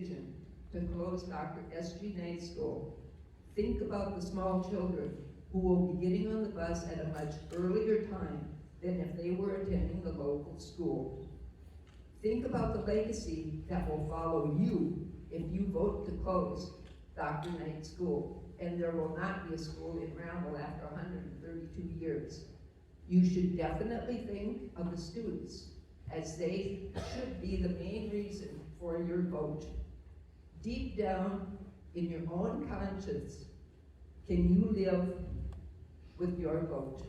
decision to close Dr. S.G. Knight School, think about the small children who will be getting on the bus at a much earlier time than if they were attending the local school. Think about the legacy that will follow you if you vote to close Dr. Knight School, and there will not be a school in Randall after 132 years. You should definitely think of the students, as they should be the main reason for your vote. Deep down in your own conscience, can you live with your vote?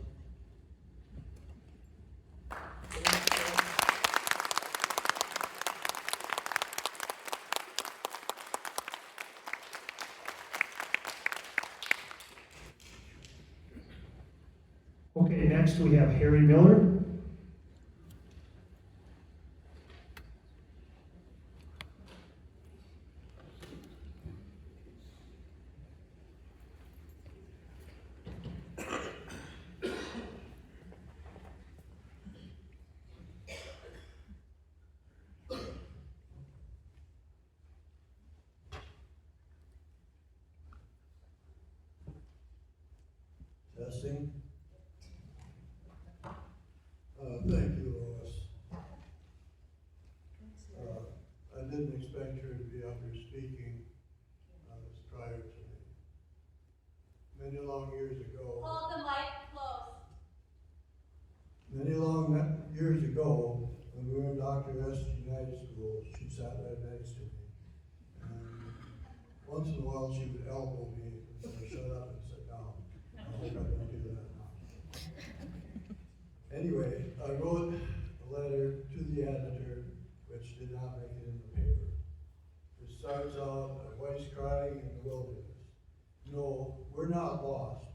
Okay, next we have Harry Miller. Testing. Thank you, Lois. I didn't expect her to be up here speaking prior to me. Many long years ago. Hold the mic close. Many long years ago, when we were in Dr. S.G. Knight School, she sat right next to me. And once in a while, she would elbow me and say, "Shut up and sit down." I hope I don't do that now. Anyway, I wrote a letter to the editor, which did not make it in the paper. It starts out, "My wife's crying in the wilderness. No, we're not lost,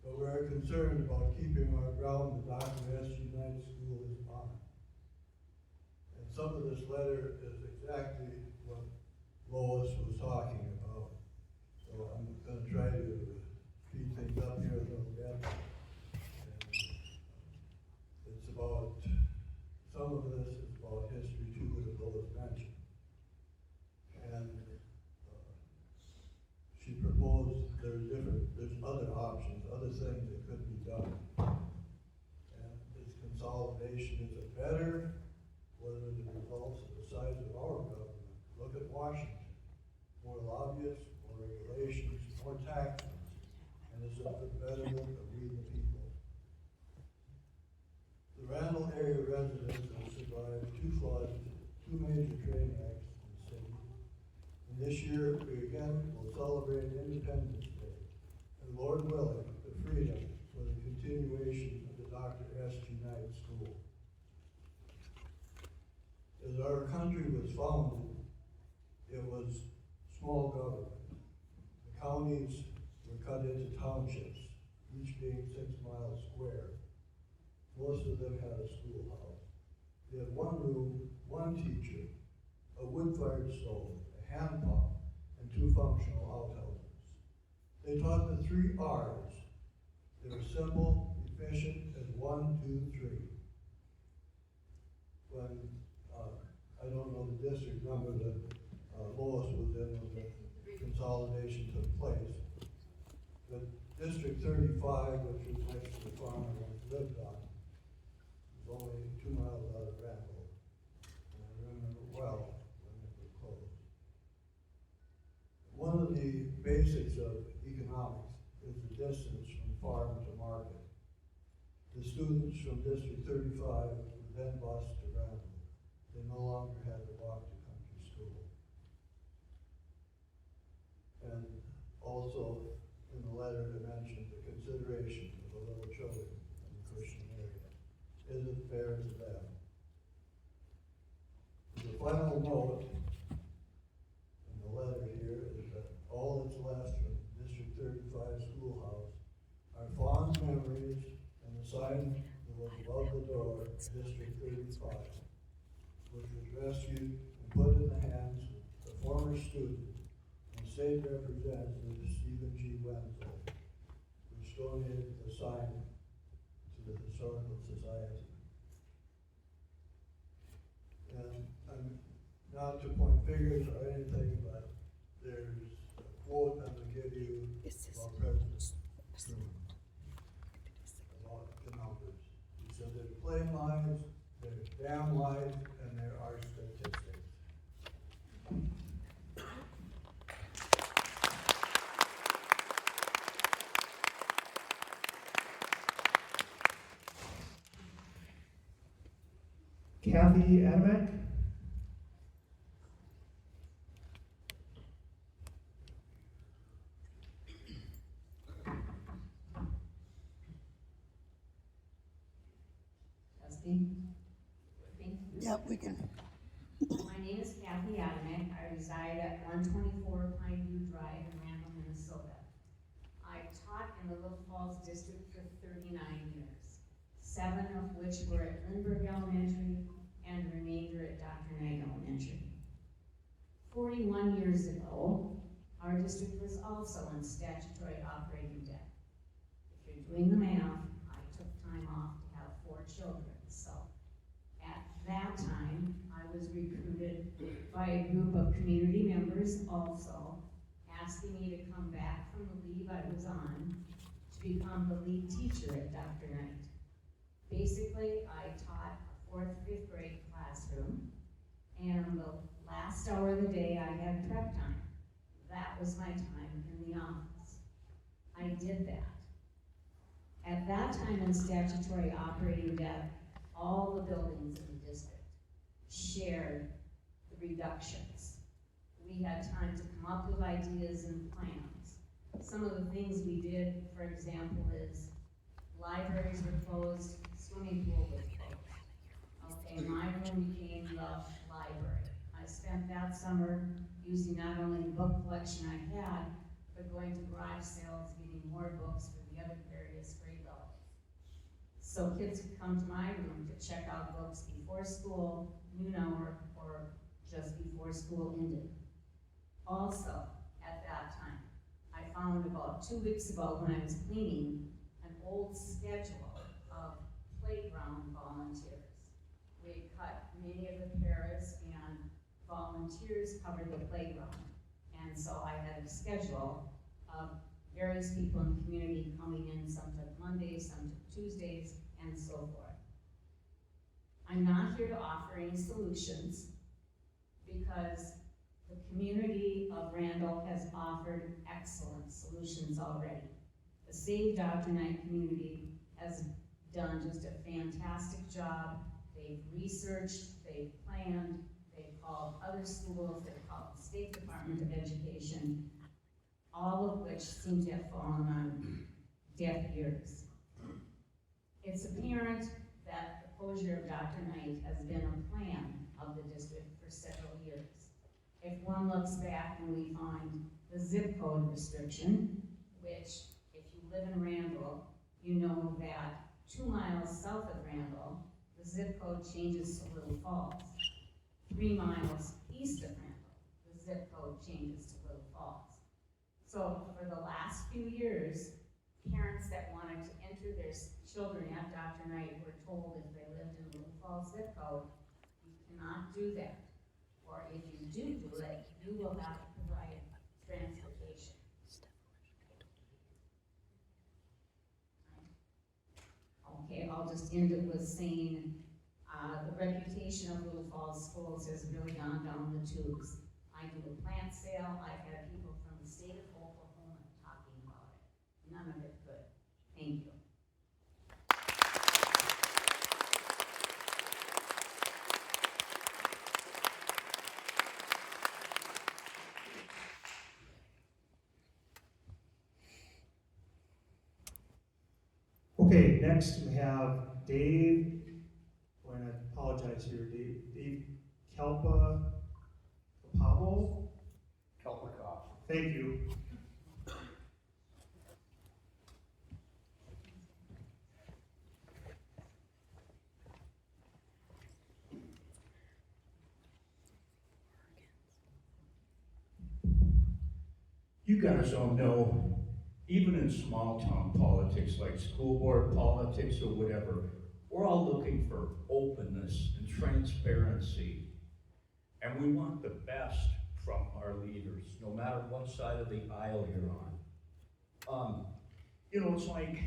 but we're concerned about keeping our ground the Dr. S.G. Knight School is on." And some of this letter is exactly what Lois was talking about. So I'm going to try to speed things up here a little bit. And it's about, some of this is about history too, as Lois mentioned. And she proposed there's other options, other things that could be done. And this consolidation, is it better? What are the results of the size of our government? Look at Washington. More lobbyists, more regulations, more taxes. And is it for the betterment of we the people? The Randall area residents have survived 2 floods, 2 major train acts in the city. And this year, we again will celebrate Independence Day. And Lord willing, the freedom for the continuation of the Dr. S.G. Knight School. As our country was founded, it was small government. The counties were cut into townships, each being 6 miles square. Most of them had a schoolhouse. They had 1 room, 1 teacher, a wood-fired stove, a hand pump, and 2 functional outhouses. They taught the 3 R's. They were simple, efficient, and 1, 2, 3. When, I don't know the district number that Lois was in when the consolidation took place, but District 35, which was next to the farm I lived on, was only 2 miles out of Randall. And I remember well when it was closed. One of the basics of economics is the distance from farm to market. The students from District 35 would then bus to Randall. They no longer had to walk to country school. And also, in the letter, it mentioned the consideration of the little children in the Christian area. Is it fair to them? The final note in the letter here is that all that's left from District 35 schoolhouse are fond memories and the sign that was above the door, District 35, which was rescued and put in the hands of a former student and state representative Stephen G. Wenzel, which donated the sign to the Historical Society. And I'm not to point fingers or anything, but Kathy Adamek. Testing. Thank you. Yep, we can. My name is Kathy Adamek. I reside at 124 Pineview Drive in Randall, Minnesota. I taught in the Little Falls District for 39 years, 7 of which were at Lindbergh Elementary and the remainder at Dr. Knight Elementary. 41 years ago, our district was also in statutory operating debt. If you're doing the math, I took time off to have 4 children. So at that time, I was recruited by a group of community members also, asking me to come back from the leave I was on to become the lead teacher at Dr. Knight. Basically, I taught a 4th, 5th grade classroom, and the last hour of the day I had prep time. That was my time in the office. I did that. At that time in statutory operating debt, all the buildings in the district shared the reductions. We had time to come up with ideas and plans. Some of the things we did, for example, is libraries were closed, swimming pool was closed. Okay, my room became the library. I spent that summer using not only the book collection I had, but going to garage sales, getting more books for the other various grade levels. So kids could come to my room to check out books before school, noon hour, or just before school ended. Also, at that time, I found about 2 weeks ago when I was cleaning an old schedule of playground volunteers. We had cut many of the paras and volunteers covered the playground. And so I had a schedule of various people in the community coming in, some took Mondays, some took Tuesdays, and so forth. I'm not here to offer any solutions because the community of Randall has offered excellent solutions already. The Save Dr. Knight community has done just a fantastic job. They've researched, they've planned, they've called other schools, they've called the State Department of Education, all of which seem to have fallen on deaf ears. It's apparent that the closure of Dr. Knight has been a plan of the district for several years. If one looks back and we find the zip code restriction, which if you live in Randall, you know that 2 miles south of Randall, the zip code changes to Little Falls. 3 miles east of Randall, the zip code changes to Little Falls. So for the last few years, parents that wanted to enter their children at Dr. Knight were told if they lived in Little Falls zip code, you cannot do that. Or if you do it, you will have to provide transportation. Okay, I'll just end it with saying the reputation of Little Falls schools has really gone down the tubes. I do a plant sale, I've had people from the state of Oklahoma talking about it. None of it good. Thank you. Okay, next we have Dave, and I apologize here, Dave Kelpa Pablo. Kelpikoff. Thank you. You guys all know, even in small town politics like school board politics or whatever, we're all looking for openness and transparency. And we want the best from our leaders, no matter what side of the aisle you're on. You know, it's like,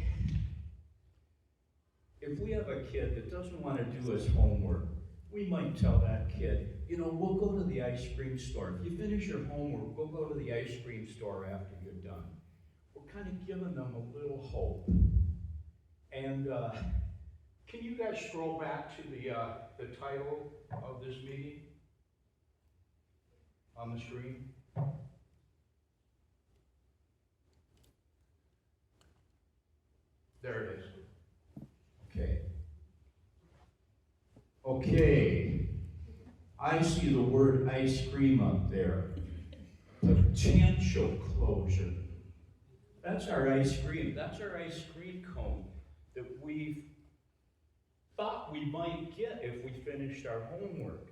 if we have a kid that doesn't want to do his homework, we might tell that kid, you know, we'll go to the ice cream store. If you finish your homework, we'll go to the ice cream store after you're done. We're kind of giving them a little hope. And Can you guys scroll back to the title of this meeting on the screen? There it is. Okay. Okay. I see the word ice cream up there. Potential closure. That's our ice cream. That's our ice cream cone that we thought we might get if we finished our homework.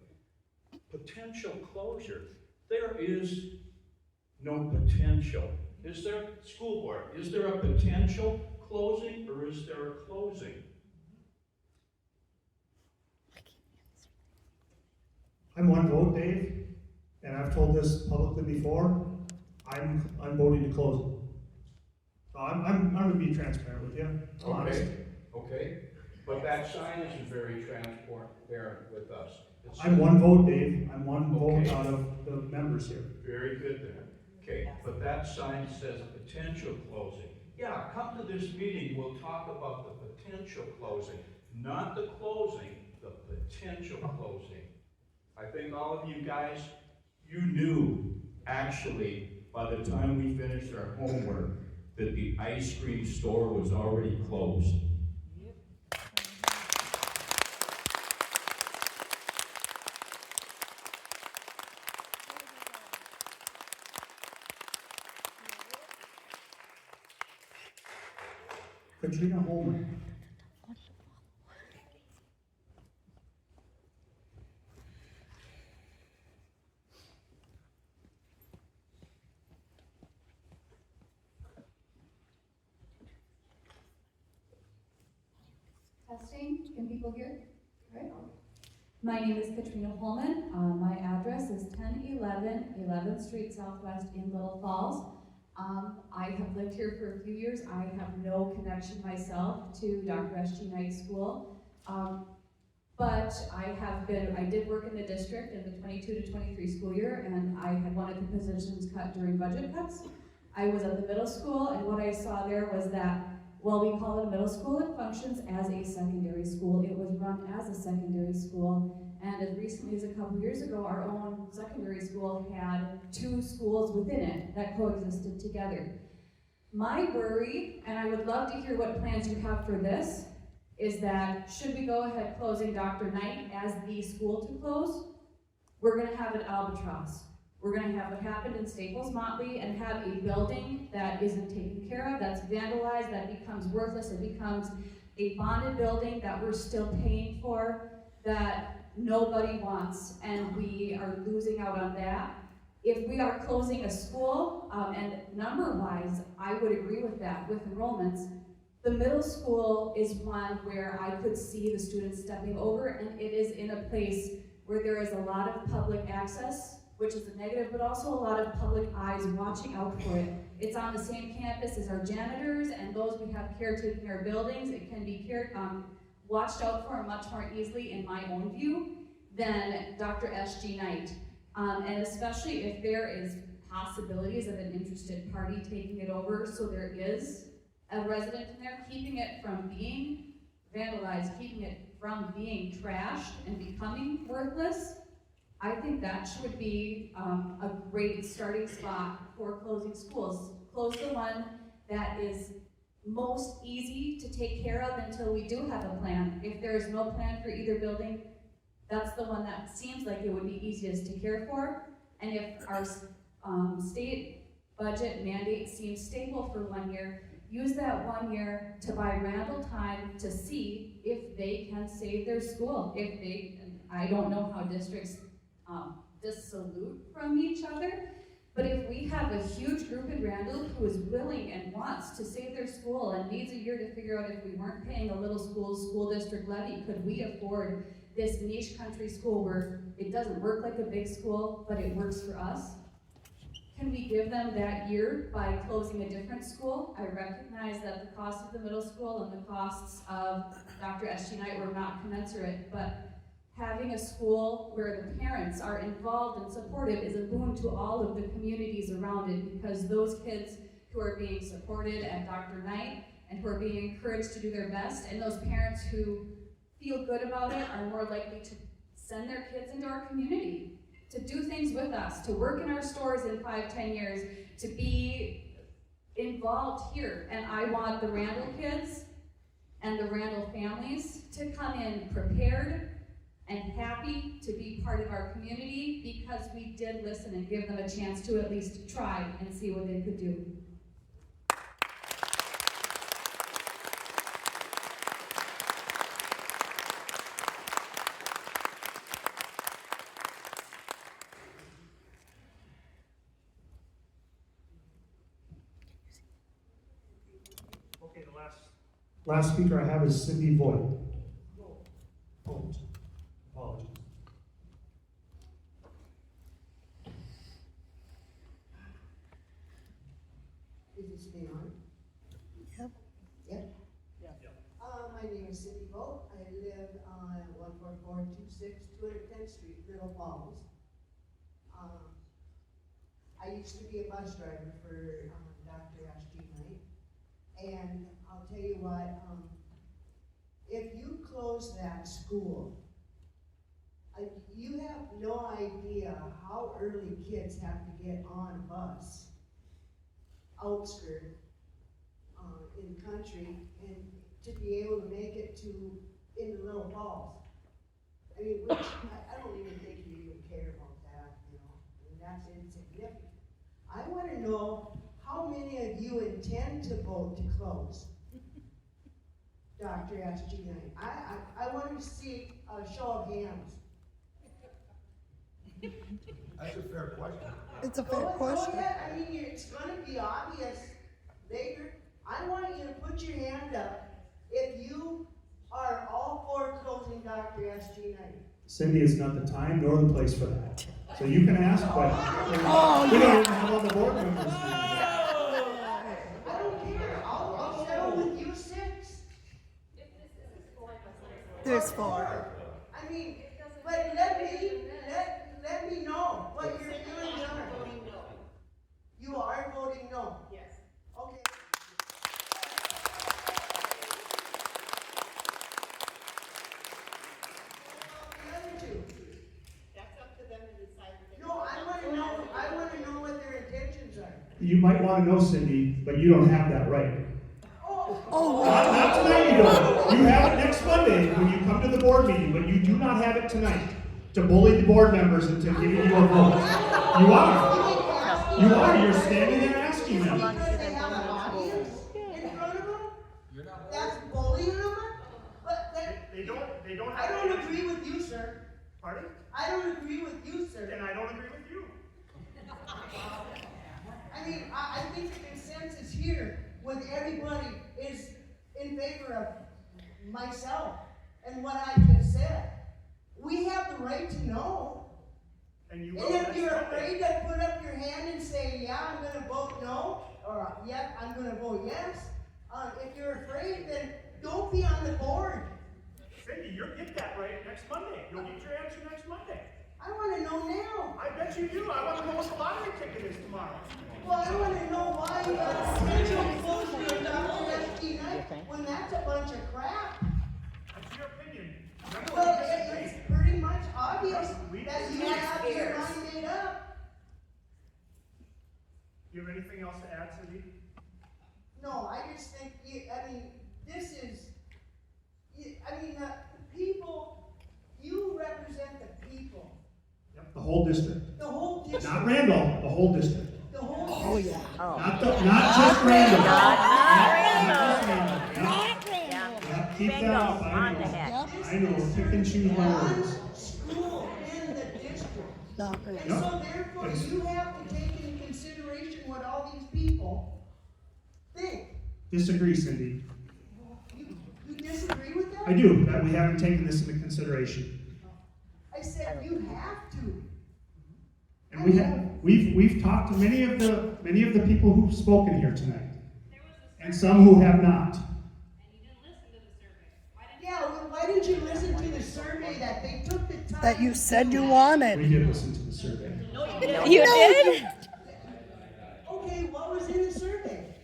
Potential closure. There is no potential. Is there, school board, is there a potential closing or is there a closing? I'm one vote, Dave, and I've told this publicly before, I'm voting to close it. So I'm gonna be transparent with you, honest. Okay, but that sign isn't very transparent with us. I'm one vote, Dave, I'm one vote Okay. out of the members here. Very good then. Okay, but that sign says potential closing. Yeah, come to this meeting, we'll talk about the potential closing, not the closing, the potential closing. I think all of you guys, you knew, actually, by the time we finished our homework, that the ice cream store was already closed. Katrina Holman. Testing, can people hear? Right. My name is Katrina Holman. My address is 1011 11th Street Southwest in Little Falls. I have lived here for a few years. I have no connection myself to Dr. S.G. Knight School. But I did work in the district in the 22 to 23 school year, and I had one of the positions cut during budget cuts. I was at the middle school, and what I saw there was that, well, we call it a middle school, it functions as a secondary school. It was run as a secondary school, and as recently as a couple years ago, our own secondary school had 2 schools within it that coexisted together. My worry, and I would love to hear what plans you have for this, is that should we go ahead closing Dr. Knight as the school to close, we're gonna have an albatross. We're gonna have what happened in Staples Motley and have a building that isn't taken care of, that's vandalized, that becomes worthless, it becomes a bonded building that we're still paying for, that nobody wants, and we are losing out on that. If we are closing a school, and number-wise, I would agree with that, with enrollments, the middle school is one where I could see the students stepping over, and it is in a place where there is a lot of public access, which is a negative, but also a lot of public eyes watching out for it. It's on the same campus as our janitors and those we have caretaking our buildings. It can be watched out for much more easily, in my own view, than Dr. S.G. Knight. And especially if there is possibilities of an interested party taking it over, so there is a resident in there, keeping it from being vandalized, keeping it from being trashed and becoming worthless. I think that should be a great starting spot for closing schools. Close the one that is most easy to take care of until we do have a plan. If there is no plan for either building, that's the one that seems like it would be easiest to care for. And if our state budget mandate seems stable for 1 year, use that 1 year to buy Randall time to see if they can save their school. If they, I don't know how districts dissolute from each other, but if we have a huge group in Randall who is willing and wants to save their school and needs a year to figure out if we weren't paying a little school district levy, could we afford this niche country school where it doesn't work like a big school, but it works for us? Can we give them that year by closing a different school? I recognize that the cost of the middle school and the costs of Dr. S.G. Knight were not commensurate, but having a school where the parents are involved and supportive is a boon to all of the communities around it, because those kids who are being supported at Dr. Knight and who are being encouraged to do their best, and those parents who feel good about it are more likely to send their kids into our community, to do things with us, to work in our stores in 5-10 years, to be involved here. And I want the Randall kids and the Randall families to come in prepared and happy to be part of our community, because we did listen and give them a chance to at least try and see what they could do. Okay, the last speaker I have is Cindy Voigt. Apologies. Is this thing on? Yep. Yep? My name is Cindy Vogt. I live on 14426 210th Street, Little Falls. I used to be a bus driver for Dr. Knight. And I'll tell you what, if you close that school, you have no idea how early kids have to get on a bus, outskirt, in the country, and to be able to make it into Little Falls. I mean, which, I don't even think you even care about that, you know, and that's insignificant. I want to know how many of you intend to vote to close Dr. Knight. I want to see a show of hands. That's a fair question. It's a fair question. Go ahead. I mean, it's going to be obvious later. I want you to put your hand up if you are all for closing Dr. Knight. Cindy, it's not the time nor the place for that. So you can ask questions. We don't even have all the board members here. I don't care. I'll settle with you six. There's four. I mean, but let me know what your feelings are. You are voting no? Yes. Okay. The other two. That's up to them to decide. No, I want to know what their intentions are. You might want to know, Cindy, but you don't have that right. Oh, Not tonight, you don't. You have it next Monday when you come to the board meeting, but you do not have it tonight to bully the board members into giving you a vote. You are. You are. You're standing there asking them. because they have an audience in front of them? That's bullying them? But that, They don't I don't agree with you, sir. Pardon? I don't agree with you, sir. And I don't agree with you. I mean, I think the consensus here with everybody is in favor of myself and what I just said. We have the right to know. And you And will if next you're Monday. afraid to put up your hand and say, yeah, I'm gonna vote no, or yeah, I'm gonna vote yes, if you're afraid, then don't be on the board. Cindy, you'll get that right next Monday. You'll get your answer next Monday. I wanna know now. I bet you do. I want to know what the lottery ticket is tomorrow. Well, I wanna know why you potential closure of Dr. Knight when that's a bunch of crap. That's your opinion. Well, it's pretty much obvious that you have your mind made up. Do you have anything else to add, Cindy? No, I just think, this is, the people, you represent the people. Yep, the whole district. The whole district. Not Randall, the whole district. The whole Oh, district. yeah. Not just Randall. Not Not Randall. just Randall. Yeah. Keep Bingo, that up. on the head. I know, pick and choose my One words. school in the district. Not And really. Yep. so therefore, you have to take into consideration what all these people think. Disagree, Cindy. You disagree with that? I do, that we haven't taken this into consideration. I said you have to. And we have. We've talked to many of the people who've spoken here tonight. And some who have not. Yeah, well, why didn't you listen to the survey that they took the time? That you said you We wanted. did listen to the survey. You did? Okay, what was in the survey?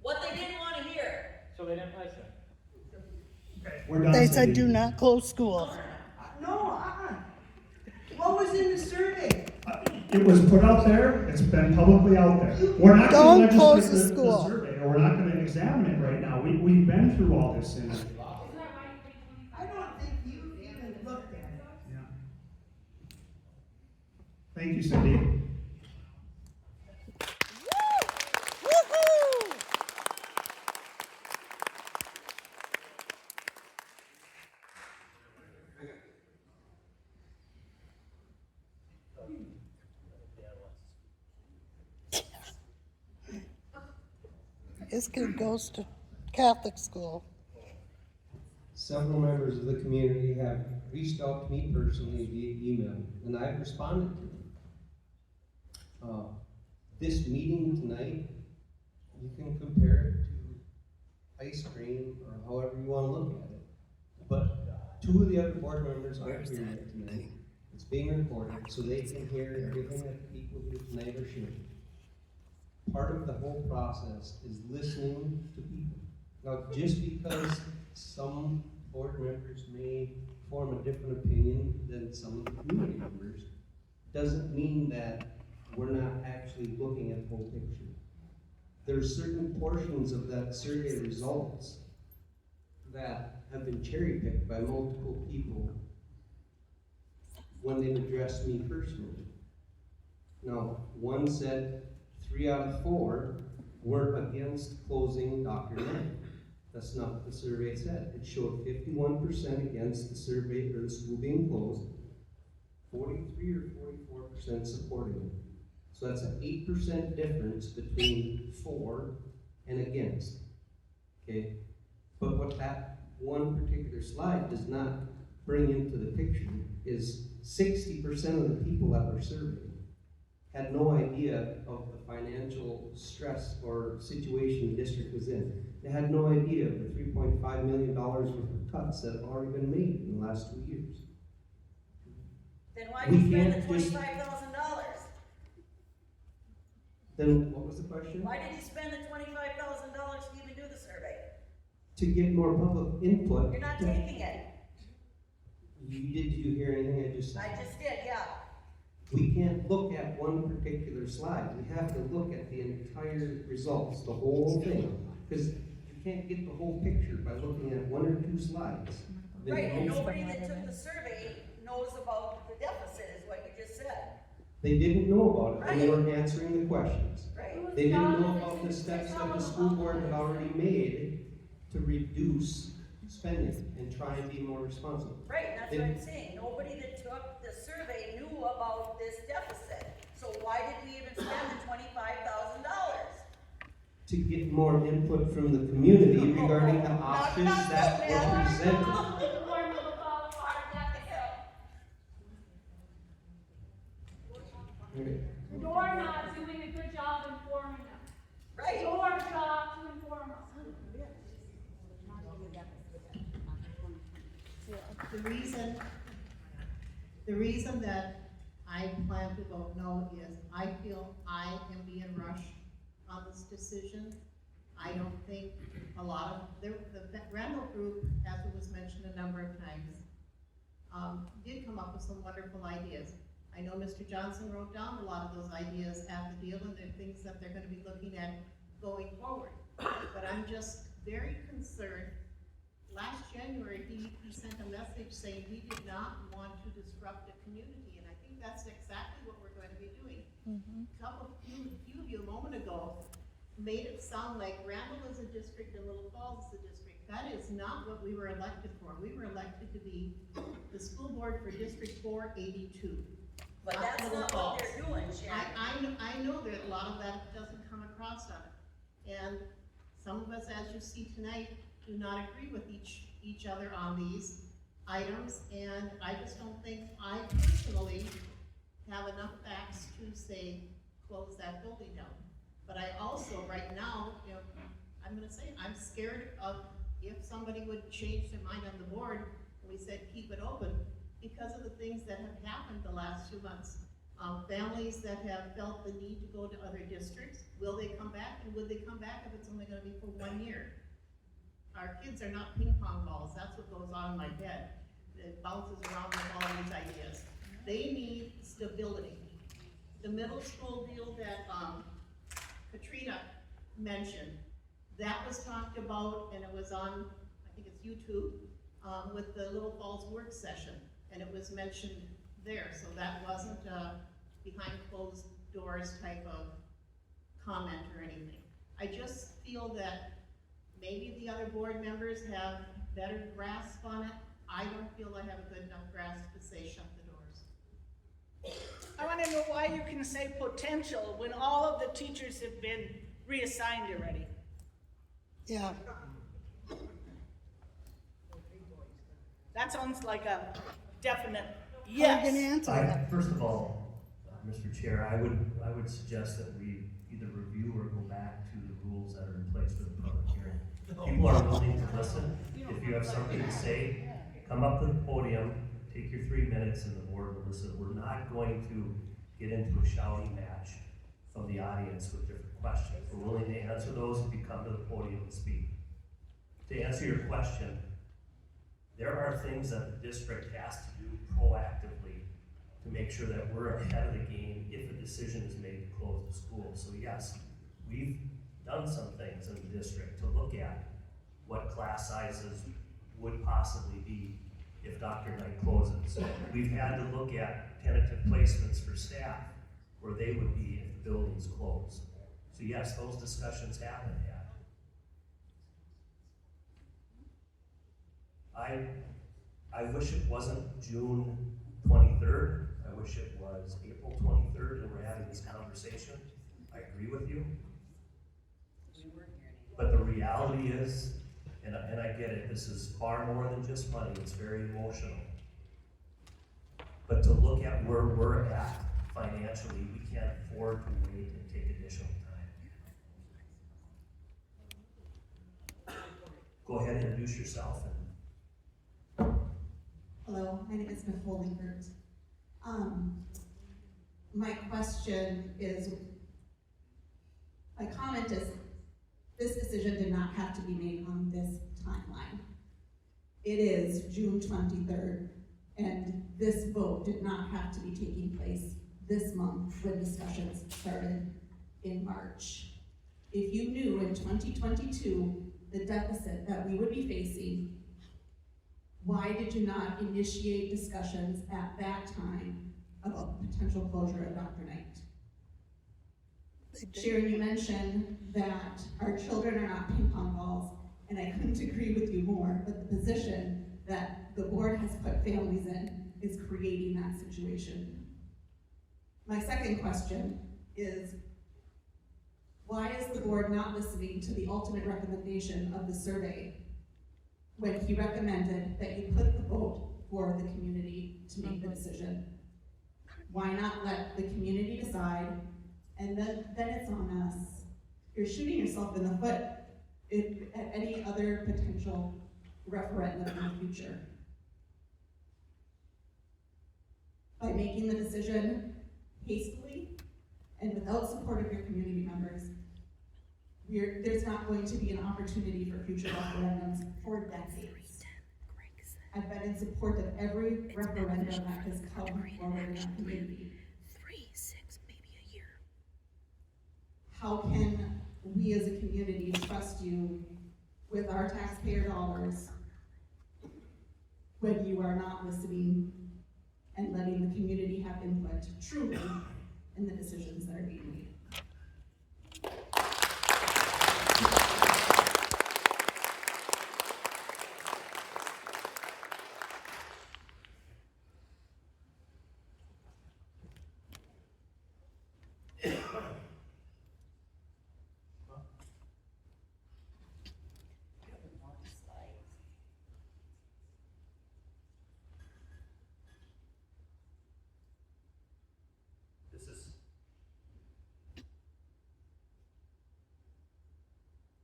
What they didn't want to hear. So they didn't listen. Okay. We're done. They said Cindy. do not close school. No, what was in the survey? It was put out there, it's been publicly out there. We're not Don't gonna close legislate the the school. survey, or we're not gonna examine it right now. We've been through all this, Cindy. I don't think you even looked at it. Yeah. Thank you, Cindy. This kid goes to Catholic school. Several members of the community have reached out to me personally via email, and I've responded to them. This meeting tonight, you can compare it to ice cream or however you want to look at it. But two of the other board members aren't here yet tonight. It's being recorded so they can hear everything that the people here tonight are sharing. Part of the whole process is listening to people. Now, just because some board members may form a different opinion than some of the community members, doesn't mean that we're not actually looking at the whole picture. There are certain portions of that survey results that have been cherry-picked by multiple people when they've addressed me personally. Now, one said 3 out of 4 were against closing Dr.Knight. That's not what the survey said. It showed 51% against the survey or the school being closed, 43 or 44% supporting it. So that's an 8% difference between for and against. Okay? But what that one particular slide does not bring into the picture is 60% of the people that were surveyed had no idea of the financial stress or situation the district was in. They had no idea of the $3.5 million worth of cuts that have already been made in the last 2 years. Then why did you spend the $25,000? Then what was the question? Why did you spend the $25,000 to even do the survey? To get more public input. You're not taking it. Did you hear anything I just said? I just did, yeah. We can't look at one particular slide. We have to look at the entire results, the whole thing. Because you can't get the whole picture by looking at 1 or 2 slides. Right, and nobody that took the survey knows about the deficit, is what you just said. They didn't know about it when they were answering the questions. Right. They didn't know about the steps that the school board had already made to reduce spending and try and be more responsible. Right, that's what I'm saying. Nobody that took the survey knew about this deficit. So why did we even spend the $25,000? To get more input from the community regarding the options that were presented. Okay. You're not doing a good job informing them. Right. It's your job to inform them. The reason that I plan to vote no is I feel I am being rushed on this decision. I don't think a lot of, the Randall group, as it was mentioned a number of times, did come up with some wonderful ideas. I know Mr. Johnson wrote down a lot of those ideas at the deal, and they're things that they're going to be looking at going forward. But I'm just very concerned. Last January, he sent a message saying he did not want to disrupt the community, and I think that's exactly what we're going to be doing. A few of you a moment ago made it sound like Randall is a district and Little Falls is a district. That is not what we were elected for. We were elected to be the school board for District 482. But that's not what they're doing, Sharon. I know that a lot of that doesn't come across on it. And some of us, as you see tonight, do not agree with each other on these items, and I just don't think I personally have enough facts to say close that building down. But I also, right now, I'm gonna say, I'm scared of if somebody would change their mind on the board, and we said keep it open, because of the things that have happened the last 2 months. Families that have felt the need to go to other districts, will they come back, and would they come back if it's only gonna be for 1 year? our kids are not ping pong balls, that's what goes on in my head. It bounces around with all these ideas. They need stability. The middle school deal that, Katrina mentioned, that was talked about, and it was on, I think it's YouTube, with the Little Falls work session, and it was mentioned there, so that wasn't a behind closed doors type of comment or anything. I just feel that maybe the other board members have better grasp on it. I don't feel I have a good enough grasp to say shut the doors. I want to know why you can say potential when all of the teachers have been reassigned already. Yeah. That sounds like a definite How are you gonna yes. answer that? First of all, Mr. Chair, I would suggest that we either review or go back to the rules that are in place for the public hearing. People are willing to listen. If you have something to say, come up to the podium, take your 3 minutes, and the board will listen. We're not going to get into a shouting match from the audience with different questions. We're willing to answer those if you come to the podium and speak. To answer your question, there are things that the district has to do proactively to make sure that we're ahead of the game if a decision is made to close the school. So yes, we've done some things in the district to look at what class sizes would possibly be if Dr. Knight closes. We've had to look at tentative placements for staff where they would be if the building's closed. So yes, those discussions have been had. I wish it wasn't June 23rd. I wish it was April 23rd and we're having this conversation. I agree with you. But the reality is, and I get it, this is far more than just money, it's very emotional. But to look at where we're at financially, we can't afford to wait and take additional time. Go ahead and introduce yourself. Hello, my name is Nicole Linkert. My question is, my comment is, this decision did not have to be made on this timeline. It is June 23rd, and this vote did not have to be taking place this month when discussions started in March. If you knew in 2022 the deficit that we would be facing, why did you not initiate discussions at that time about the potential closure of Dr. Knight? Sharon, you mentioned that our children are not ping pong balls, and I couldn't agree with you more, but the position that the board has put families in is creating that situation. My second question is, why is the board not listening to the ultimate recommendation of the survey when he recommended that you put the vote for the community to make the decision? Why not let the community decide, and then it's on us? You're shooting yourself in the foot at any other potential referendum in the future. By making the decision hastily and without support of your community members, there's not going to be an opportunity for future referendums for decades. I've been in support of every referendum that has come forward in our community. 3, 6, maybe a year. How can we as a community trust you with our taxpayer dollars when you are not listening and letting the community have input truly in the decisions that are being made?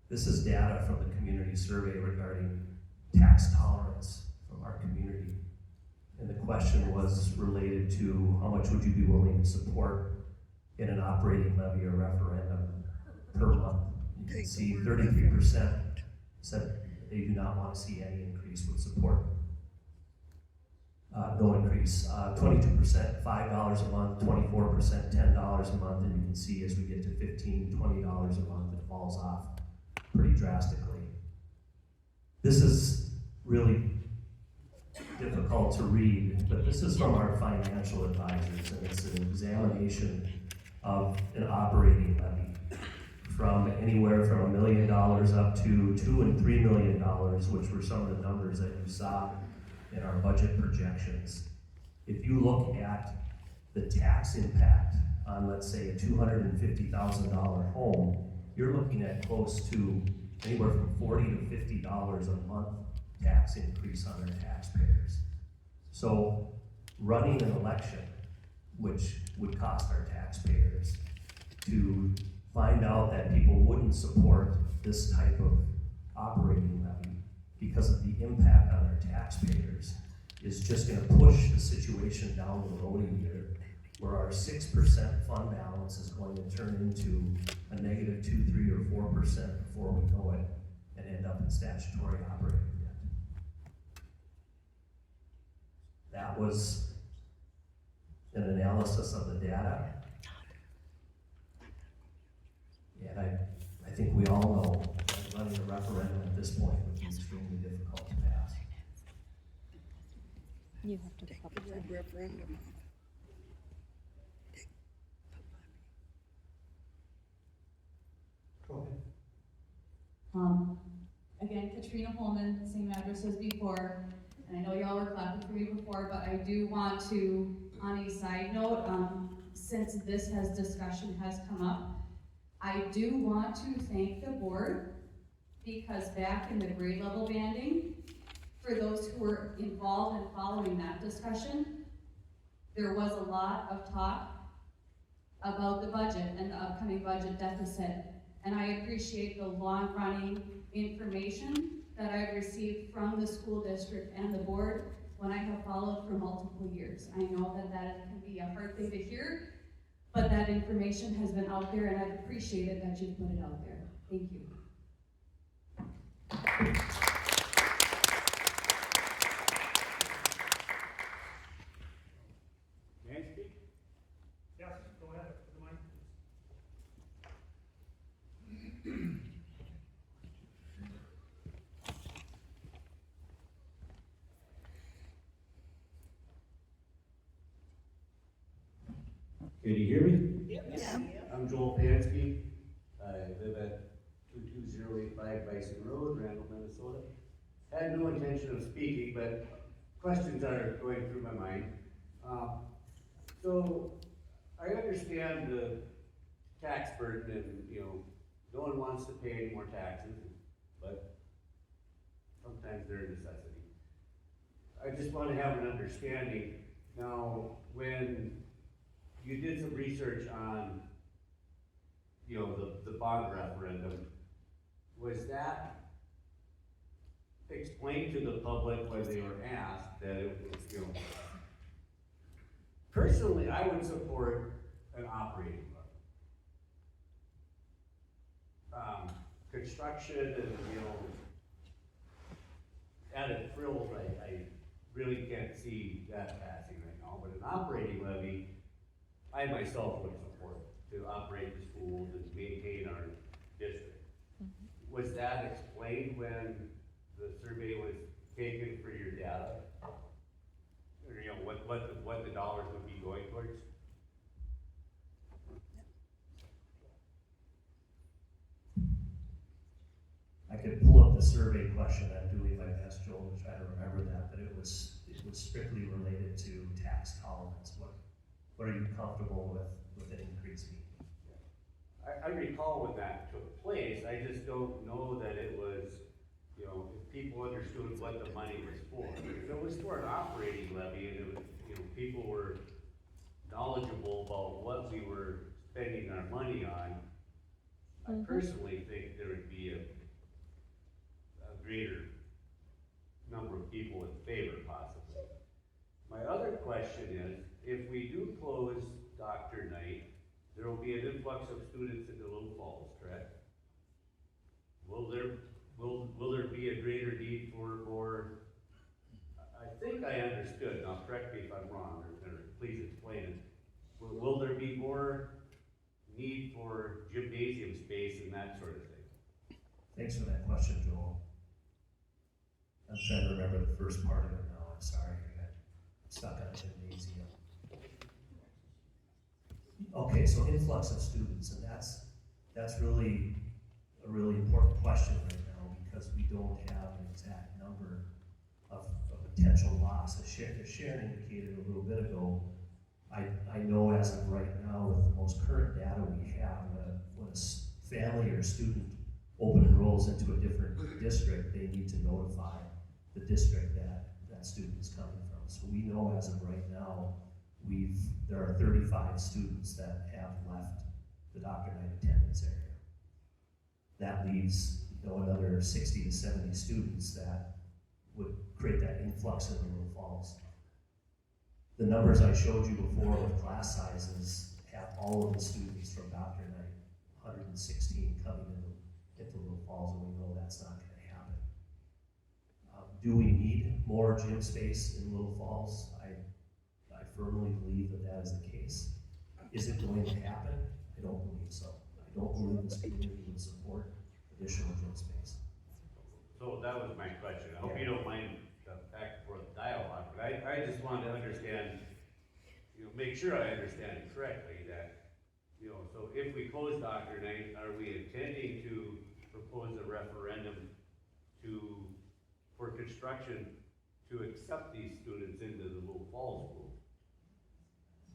This is data from the community survey regarding tax tolerance from our community. And the question was related to how much would you be willing to support in an operating levy or referendum per month. You can see 33% said they do not want to see any increase, would support no increase. 22%, $5 a month, 24%, $10 a month, and you can see as we get to $15, $20 a month, it falls off pretty drastically. This is really difficult to read, but this is from our financial advisors, and it's an examination of an operating levy from anywhere from $1 million up to $2 and $3 million, which were some of the numbers that you saw in our budget projections. If you look at the tax impact on, let's say, a $250,000 home, you're looking at close to anywhere from $40 to $50 a month tax increase on our taxpayers. So running an election, which would cost our taxpayers, to find out that people wouldn't support this type of operating levy because of the impact on our taxpayers is just going to push the situation down the road a year, where our 6% fund balance is going to turn into a negative 2, 3, or 4% before we know it, and end up in statutory operating debt. That was an analysis of the data, and I think we all know that running a referendum at this point would be extremely difficult to pass. You have to take a referendum. Again, Katrina Holman, same address as before, and I know y'all were clapping for me before, but I do want to, on a side note, since this discussion has come up, I do want to thank the board, because back in the grade level banding, for those who were involved in following that discussion, there was a lot of talk about the budget and the upcoming budget deficit. And I appreciate the long-running information that I've received from the school district and the board when I have followed for multiple years. I know that can be a hard thing to hear, but that information has been out there, and I've appreciated that you've put it out there. Thank you. May I speak? Yes, go ahead. The mic. Can you hear me? Yep. I'm Joel Pansky. I live at 22085 Bison Road, Randall, Minnesota. I had no intention of speaking, but questions are going through my mind. So I understand the tax burden, and no one wants to pay any more taxes, but sometimes they're a necessity. I just want to have an understanding. Now, when you did some research on, the bond referendum, was that explained to the public when they were asked that it was, personally, I would support an operating budget. Construction and, added frills, I really can't see that passing right now, but an operating levy, I myself would support to operate the schools and maintain our district. Was that explained when the survey was taken for your data? Or what the dollars would be going towards? I could pull up the survey question. I'm doing my best, Joel, to try to remember that, but it was strictly related to tax tolerance. What are you comfortable with an increase being? I recall when that took place. I just don't know that it was, if people understood what the money was for. If it was for an operating levy and it was, people were knowledgeable about what we were spending our money on, I personally think there would be a greater number of people in favor, possibly. My other question is, if we do close Dr. Knight, there will be an influx of students into Little Falls, correct? Will there will there be a greater need for more? I think I understood, now correct me if I'm wrong, or please explain it. Will there be more need for gymnasium space and that sort of thing? Thanks for that question, Joel. I'm trying to remember the first part of it now, I'm sorry, I got stuck on gymnasium. Okay, so influx of students, and that's really a really important question right now, because we don't have an exact number of potential loss. As Sharon indicated a little bit ago, I know as of right now, with the most current data we have, when a family or student open enrolls into a different district, they need to notify the district that student is coming from. So we know as of right now, there are 35 students that have left the Dr. Knight attendance area. That leaves another 60 to 70 students that would create that influx in the Little Falls. The numbers I showed you before with class sizes have all of the students from Dr. Knight, 116 coming into Little Falls, and we know that's not going to happen. Do we need more gym space in Little Falls? I firmly believe that is the case. Is it going to happen? I don't believe so. I don't believe this community would support additional gym space. So that was my question. I hope you don't mind the back and forth dialogue, but I just wanted to understand, make sure I understand it correctly, that, so if we close Dr. Knight, are we intending to propose a referendum for construction to accept these students into the Little Falls School?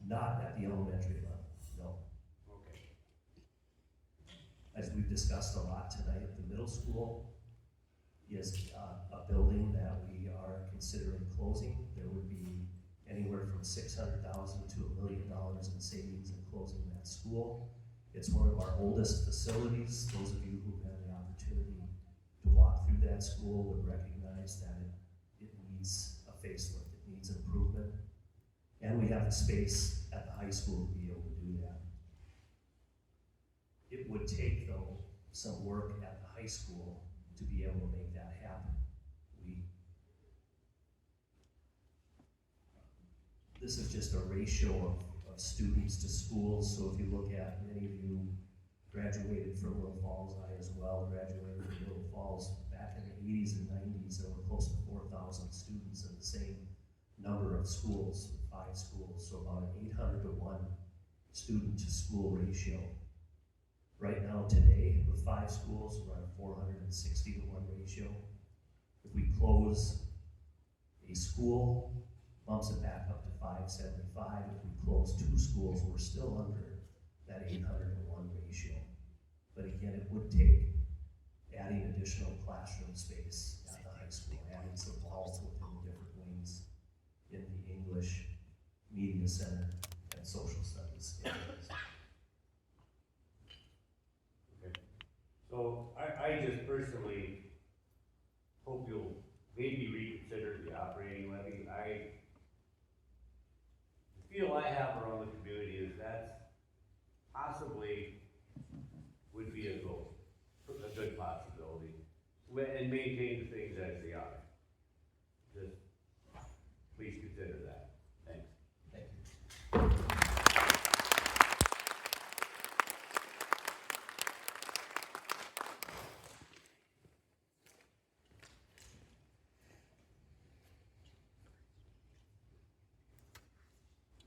Not at the elementary level, no. Okay. As we've discussed a lot tonight, the middle school is a building that we are considering closing. There would be anywhere from $600,000 to $1 million in savings in closing that school. It's one of our oldest facilities. Those of you who've had the opportunity to walk through that school would recognize that it needs a facelift, it needs improvement. And we have the space at the high school to be able to do that. It would take, though, some work at the high school to be able to make that happen. This is just a ratio of students to schools, so if you look at, many of you graduated from Little Falls, I as well graduated from Little Falls. Back in the 80s and 90s, there were close to 4,000 students in the same number of schools, 5 schools, so about an 800 to 1 student to school ratio. Right now, today, with 5 schools, we're at a 460 to 1 ratio. If we close a school, bumps it back up to 575. If we close 2 schools, we're still under that 800 to 1 ratio. But again, it would take adding additional classroom space at the high school, adding some walls within the different wings in the English, Media Center, and Social Studies areas. Okay. So I just personally hope you'll maybe reconsider the operating levy. The feel I have around the community is that possibly would be a goal, a good possibility, and maintain the things as they are. Just please consider that. Thanks. Thank you.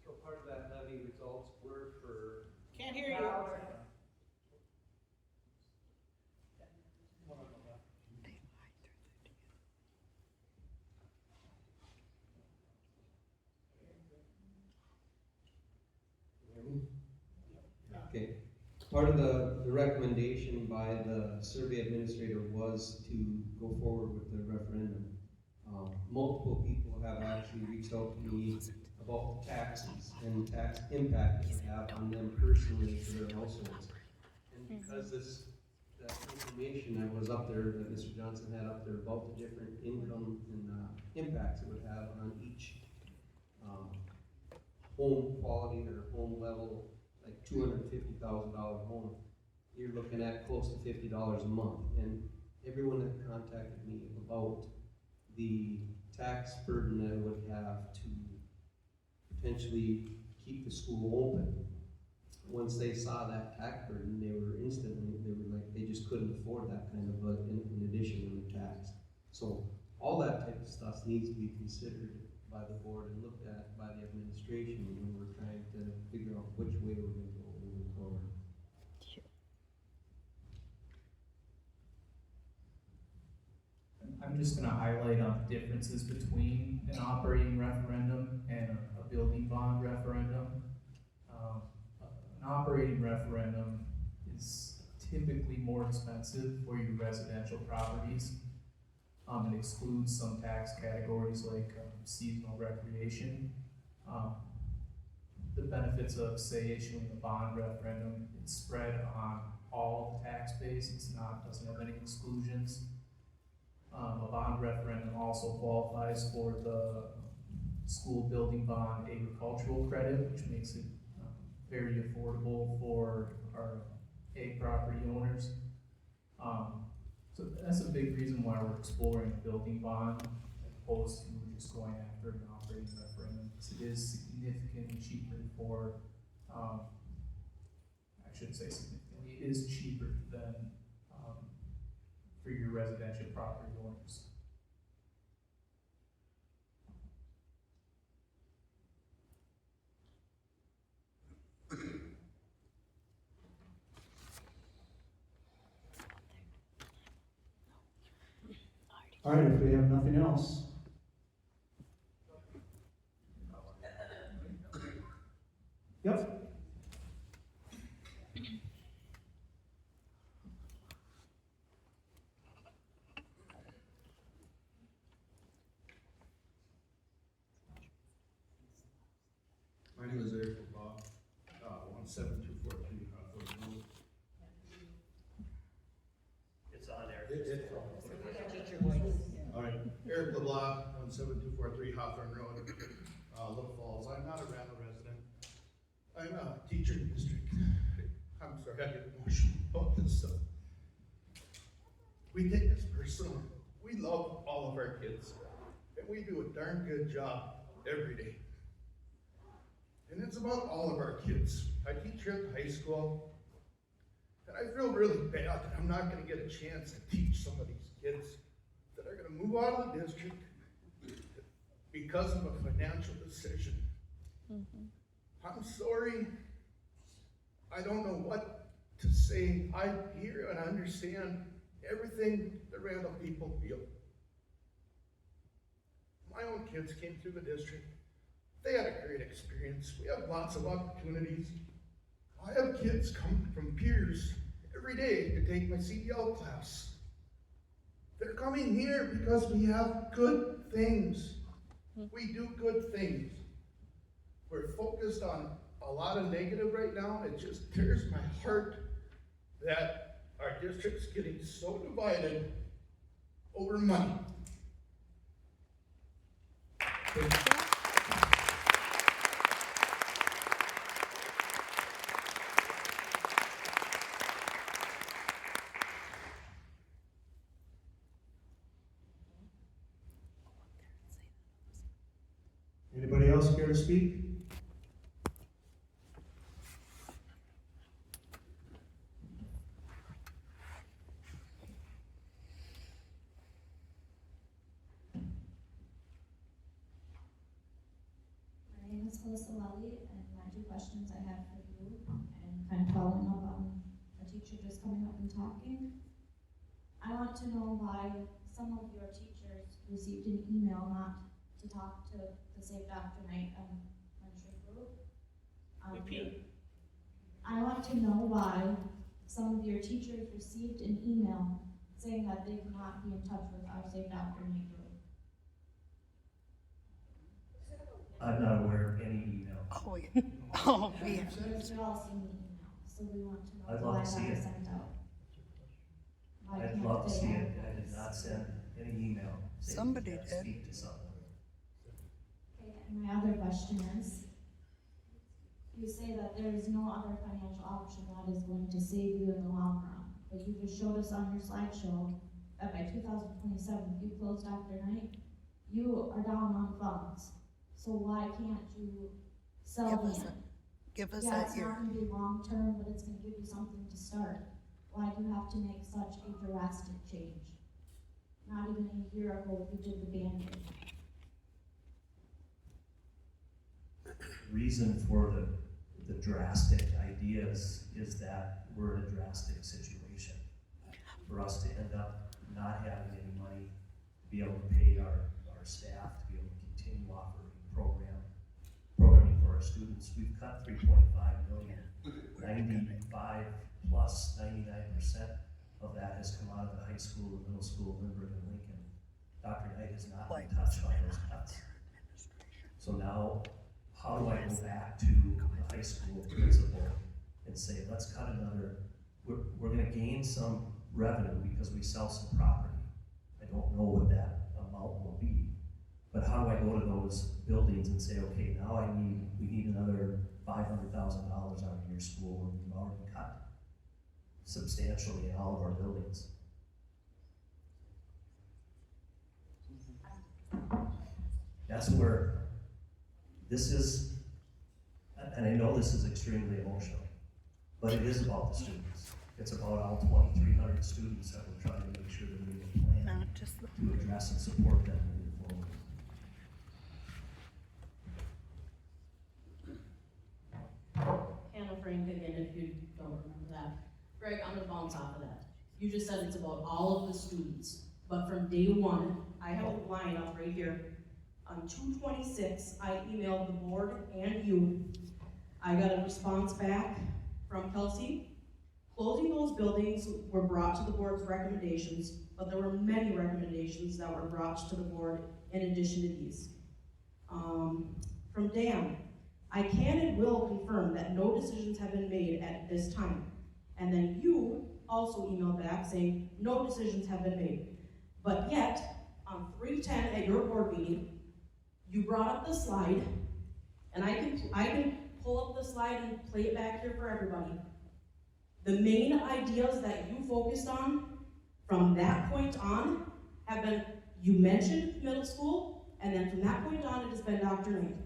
So part of that levy results were for. Can't hear you. Okay. Part of the recommendation by the survey administrator was to go forward with the referendum. Multiple people have actually reached out to me about taxes and tax impact it would have on them personally for their households. And because that information that was up there, that Mr. Johnson had up there about the different income and impacts it would have on each home quality or home level, like $250,000 home, you're looking at close to $50 a month. And everyone that contacted me about the tax burden that it would have to potentially keep the school open. Once they saw that tax burden, they were like, they just couldn't afford that kind of an addition in the tax. So all that type of stuff needs to be considered by the board and looked at by the administration when we're trying to figure out which way we're going to go moving forward. I'm just gonna highlight on the differences between an operating referendum and a building bond referendum. An operating referendum is typically more expensive for your residential properties. It excludes some tax categories like seasonal recreation. The benefits of, say, issuing a bond referendum, it's spread on all tax base. Doesn't have any exclusions. A bond referendum also qualifies for the school building bond agricultural credit, which makes it very affordable for our ag property owners. So that's a big reason why we're exploring a building bond as opposed to just going after an operating referendum, because it is significantly cheaper for, I shouldn't say significantly, it is cheaper than for your residential property owners. All right, if we have nothing else. Yep. My name is Eric Bob, 17243 Hawthorne Road. It's on there. It's on. All right, Eric LeBlanc, 17243 Hawthorne Road, Little Falls. I'm not a Randall resident. I'm a teacher in the district. I'm sorry, I get emotional about this stuff. We take this personal. We love all of our kids, and we do a darn good job every day. And it's about all of our kids. I teach here at the high school, and I feel really bad that I'm not going to get a chance to teach some of these kids that are going to move out of the district because of a financial decision. I'm sorry. I don't know what to say. I hear and understand everything the Randall people feel. My own kids came through the district. They had a great experience. We have lots of opportunities. I have kids come from peers every day to take my CDL class. They're coming here because we have good things. We do good things. We're focused on a lot of negative right now. It just tears my heart that our district's getting so divided over money. Anybody else care to speak? My name is Melissa Lally, and my two questions I have for you, and kind of following up on a teacher just coming up and talking. I want to know why some of your teachers received an email not to talk to the Closing Dr.Knight mentoring group. Repeat. I want to know why some of your teachers received an email saying that they cannot be in touch with our Closing Dr.Knight group. I'm not aware of any email. Oh, yeah. Oh, yeah. We've all seen the email, so we want to know I'd why love to see that was it. sent out. Why I'd can't love to they see have it. I did not send any email saying Somebody you can't did. speak to someone. Okay, and my other question is, you say that there is no other financial option that is going to save you in the long run, but you just showed us on your slideshow that by 2027, if you close Dr.Knight, you are down on funds. So why can't you sell Give us land? give us Yeah, that it's year. not gonna be long-term, but it's gonna give you something to start. Why do you have to make such a drastic change? Not even a year ago, you did the Band-Aid. Reason for the drastic ideas is that we're in a drastic situation. For us to end up not having any money to be able to pay our staff, to be able to continue offering programming for our students, we've cut 3.5 million. 95 plus 99% of that has come out of the high school, the middle school, Lindbergh and Lincoln. Dr. Knight has not been touched by those cuts. So now, how do I go back to the high school principal and say, let's cut another, we're gonna gain some revenue because we sell some property. I don't know what that amount will be. But how do I go to those buildings and say, okay, now we need another $500,000 out of your school when we've already cut substantially in all of our buildings? That's where this is, and I know this is extremely emotional, but it is about the students. It's about all 2,300 students that we're trying to make sure that we have a plan to address and support them moving forward. Hannah Frank again, if you don't remember that. Greg, I'm gonna bounce off of that. You just said it's about all of the students, but from day one, I have a line up right here. On 2/26, I emailed the board and you. I got a response back from Kelsey. Closing those buildings were brought to the board's recommendations, but there were many recommendations that were brought to the board in addition to these. From Dan, I can and will confirm that no decisions have been made at this time. And then you also emailed back saying no decisions have been made. But yet, on 3/10 at your board meeting, you brought up the slide, and I can pull up the slide and play it back here for everybody. The main ideas that you focused on from that point on have been, you mentioned middle school, and then from that point on, it has been Dr. Knight.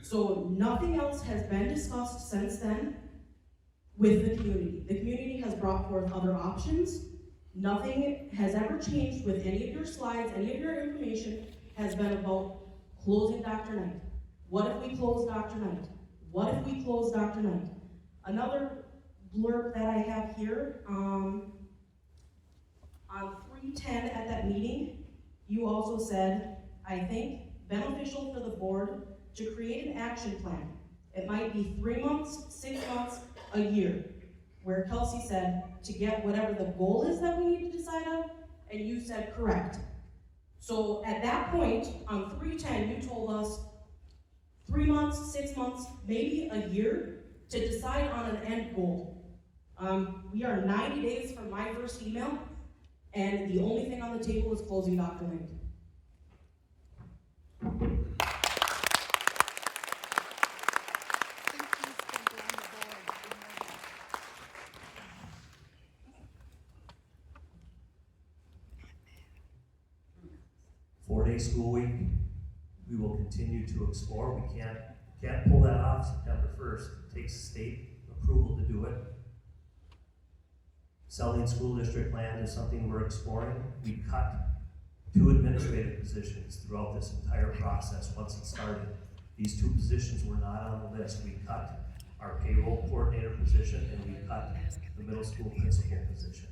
So nothing else has been discussed since then with the community. The community has brought forth other options. Nothing has ever changed with any of your slides, any of your information has been about closing Dr. Knight. What if we close Dr. Knight? What if we close Dr. Knight? Another blurb that I have here, on 3/10 at that meeting, you also said, I think, beneficial for the board to create an action plan. It might be 3 months, 6 months, a year. Where Kelsey said to get whatever the goal is that we need to decide on, and you said correct. So at that point, on 3/10, you told us 3 months, 6 months, maybe a year to decide on an end goal. We are 90 days from my first email, and the only thing on the table is closing Dr. Knight. 4-day school week, we will continue to explore. We can't pull that off September 1st. It takes state approval to do it. Selling school district land is something we're exploring. We cut 2 administrative positions throughout this entire process once it started. These 2 positions were not on the list. We cut our payroll coordinator position and we cut the middle school principal position.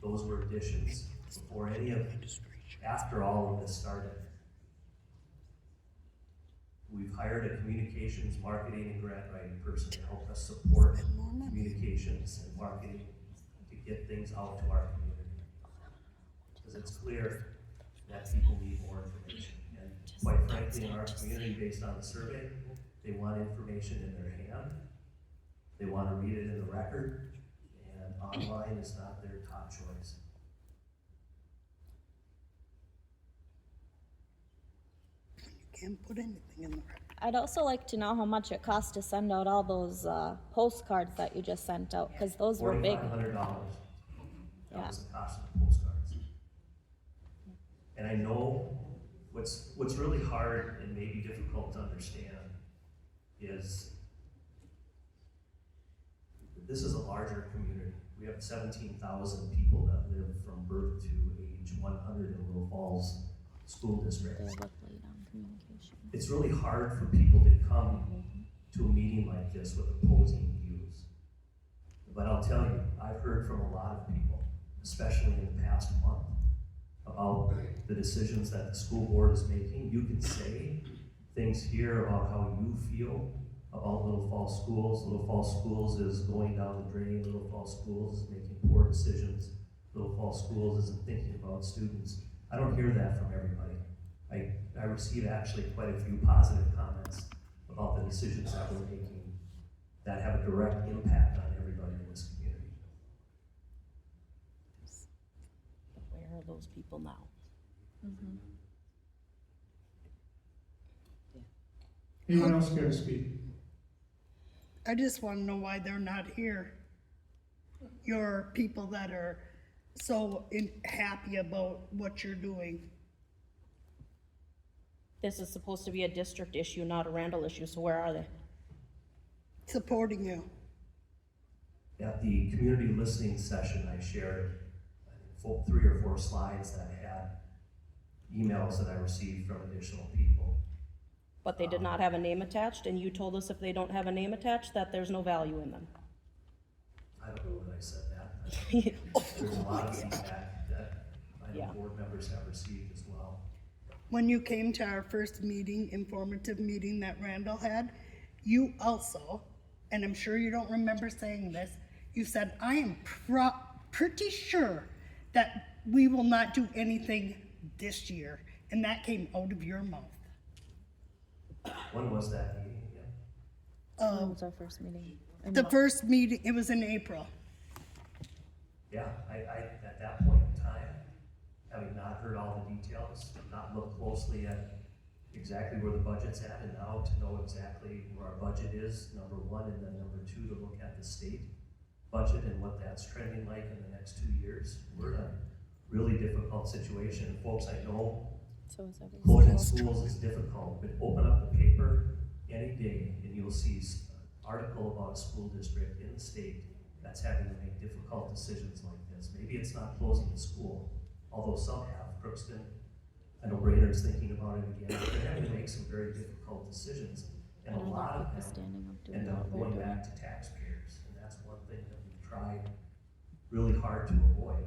Those were additions before after all of this started. We've hired a communications, marketing, and grant writing person to help us support communications and marketing to get things out to our community. Because it's clear that people need more information. And quite frankly, in our community, based on the survey, they want information in their hand. They want to read it in the record, and online is not their top choice. Can't put anything in the record. I'd also like to know how much it costs to send out all those postcards that you just sent out, because those were big. $4,500. That Yeah. was the cost of the postcards. And I know what's really hard and maybe difficult to understand is this is a larger community. We have 17,000 people that live from birth to age 100 in Little Falls School District. It's really hard for people to come to a meeting like this with opposing views. But I'll tell you, I've heard from a lot of people, especially in the past month, about the decisions that the school board is making. You can say things here about how you feel about Little Falls Schools. Little Falls Schools is going down the drain. Little Falls Schools is making poor decisions. Little Falls Schools isn't thinking about students. I don't hear that from everybody. I receive actually quite a few positive comments about the decisions that we're making that have a direct impact on everybody in this community. Where are those people now? Mm-hmm. Anyone else care to speak? I just want to know why they're not here. Your people that are so happy about what you're doing. This is supposed to be a district issue, not a Randall issue, so where are they? Supporting you. At the community listening session, I shared 3 or 4 slides that had emails that I received from additional people. But they did not have a name attached, and you told us if they don't have a name attached, that there's no value in them. I don't know that I said that. There's a lot of feedback that I know board members have received as well. When you came to our first meeting, informative meeting that Randall had, you also, and I'm sure you don't remember saying this, you said, I am pretty sure that we will not do anything this year. And that came out of your mouth. When was that meeting again? When was our first meeting? The first meeting, it was in April. Yeah, I at that point in time, having not heard all the details, not looked closely at exactly where the budget's at, and now to know exactly where our budget is, number one, and then number two, to look at the state budget and what that's trending like in the next 2 years. We're in a really difficult situation. Folks, I know closing schools is difficult, but open up the paper any day and you'll see an article about a school district in the state that's having to make difficult decisions like this. Maybe it's not closing the school, although some have. Crookston, I know Brainerd's thinking about it again. They're having to make some very difficult decisions, and a lot of them end up going back to taxpayers, and that's one thing that we've tried really hard to avoid.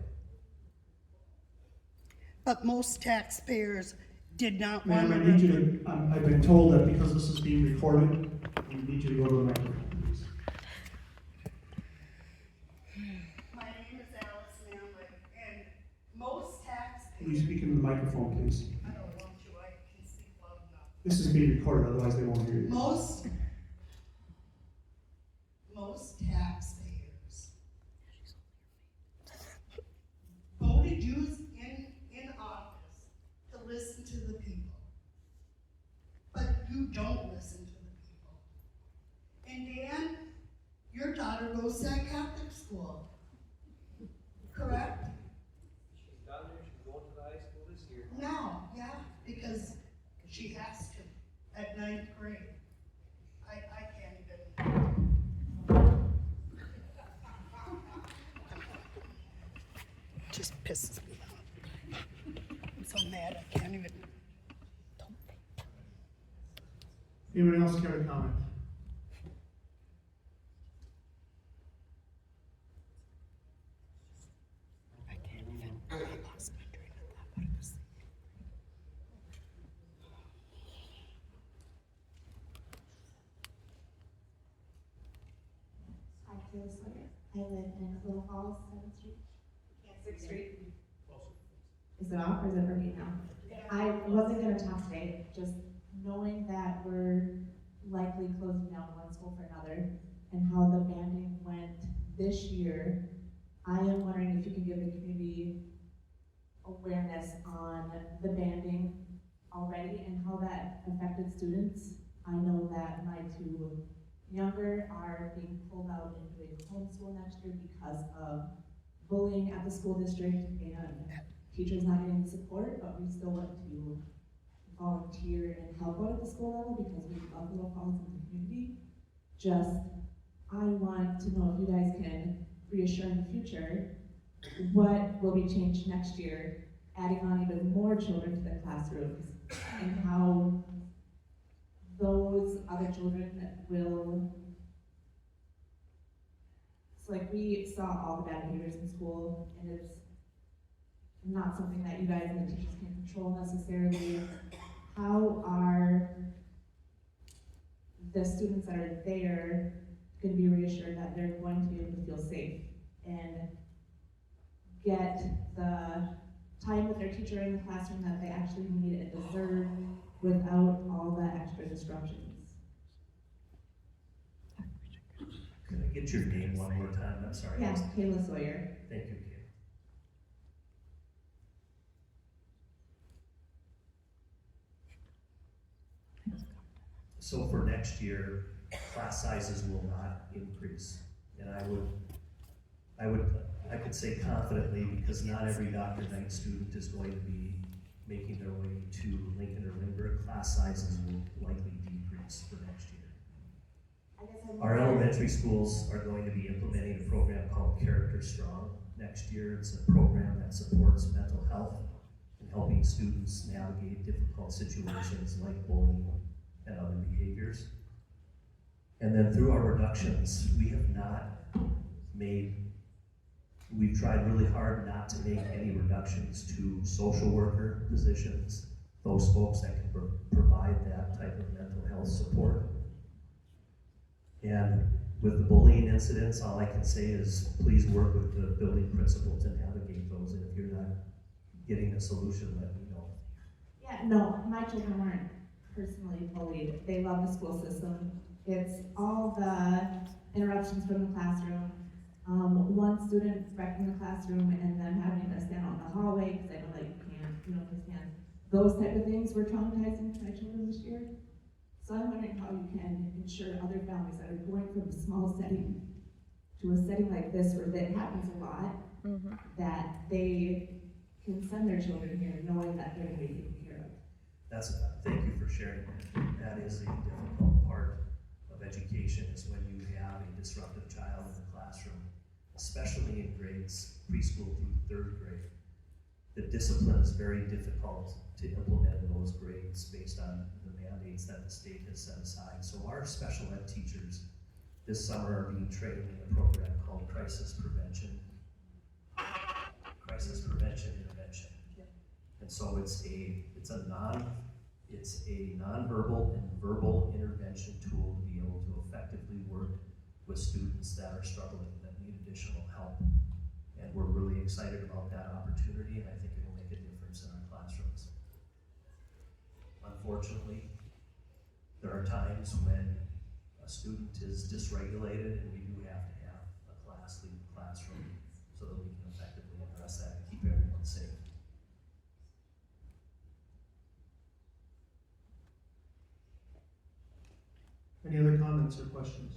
But most taxpayers did not Ma'am, want I need you to, I've been told that because this is being recorded, we need you to go to the microphone, please. My name is Alice Manley, and most taxpayers. Please speak into the microphone, please. I don't want you, I can speak loud enough. This is being recorded, otherwise they won't hear you. Most taxpayers voted you in office to listen to the people. But you don't listen to the people. And Dan, your daughter goes to a Catholic school, correct? She's done there, she's going to the high school this year. No, yeah, because she has to at 9th grade. I can't even. Just pisses me off. I'm so mad I can't even. Anyone else care to comment? I can't even. I lost my train of thought, but it was. Hi, Kayla Sawyer. I live in Little Falls, 7th Street. 6th Street. Is it off or is it working now? I wasn't gonna talk today, just knowing that we're likely closing down one school for another and how the banding went this year, I am wondering if you can give the community awareness on the banding already and how that affected students. I know that my 2 younger are being pulled out and doing homeschool next year because of bullying at the school district and teachers not getting the support, but we still want to volunteer and help out at the school level because we love Little Falls in the community. Just, I want to know if you guys can reassure in the future what will be changed next year, adding on even more children to the classrooms, and how those other children will, so like we saw all the bad behaviors in school, and it's not something that you guys and the teachers can control necessarily. How are the students that are there going to be reassured that they're going to be able to feel safe and get the time with their teacher in the classroom that they actually need and deserve without all the extra disruptions? Can I get your name one more time? I'm sorry. Yeah, Kayla Sawyer. Thank you, Kayla. So for next year, class sizes will not increase. And I could say confidently, because not every Dr. Knight student is going to be making their way to Lincoln or Lindbergh, class sizes will likely decrease for next year. Our elementary schools are going to be implementing a program called Character Strong next year. It's a program that supports mental health and helping students navigate difficult situations like bullying and other behaviors. And then through our reductions, we've tried really hard not to make any reductions to social worker positions, those folks that can provide that type of mental health support. And with the bullying incidents, all I can say is please work with the building principal to navigate those, and if you're not getting a solution, let me know. Yeah, no, my children weren't personally bullied. They love the school system. It's all the interruptions from the classroom. One student wrecked in the classroom and then having to stand out in the hallway because I know that you can't, stand. Those type of things were traumatizing to my children this year. So I'm wondering how you can ensure other families that are going from a small setting to a setting like this where that happens a lot, that they can send their children here knowing that they're going to be taken care of. Thank you for sharing that. That is a difficult part of education, is when you have a disruptive child in the classroom, especially in grades preschool through 3rd grade. The discipline is very difficult to implement in those grades based on the mandates that the state has set aside. So our special ed teachers this summer are being trained in a program called Crisis Prevention Intervention. And so it's a nonverbal and verbal intervention tool to be able to effectively work with students that are struggling, that need additional help. And we're really excited about that opportunity, and I think it will make a difference in our classrooms. Unfortunately, there are times when a student is dysregulated, and we do have to have a class leave the classroom so that we can effectively address that and keep everyone safe. Any other comments or questions?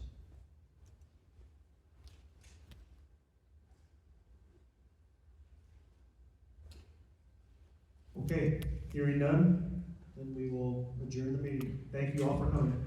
Okay, hearing none, then we will adjourn the meeting. Thank you all for coming.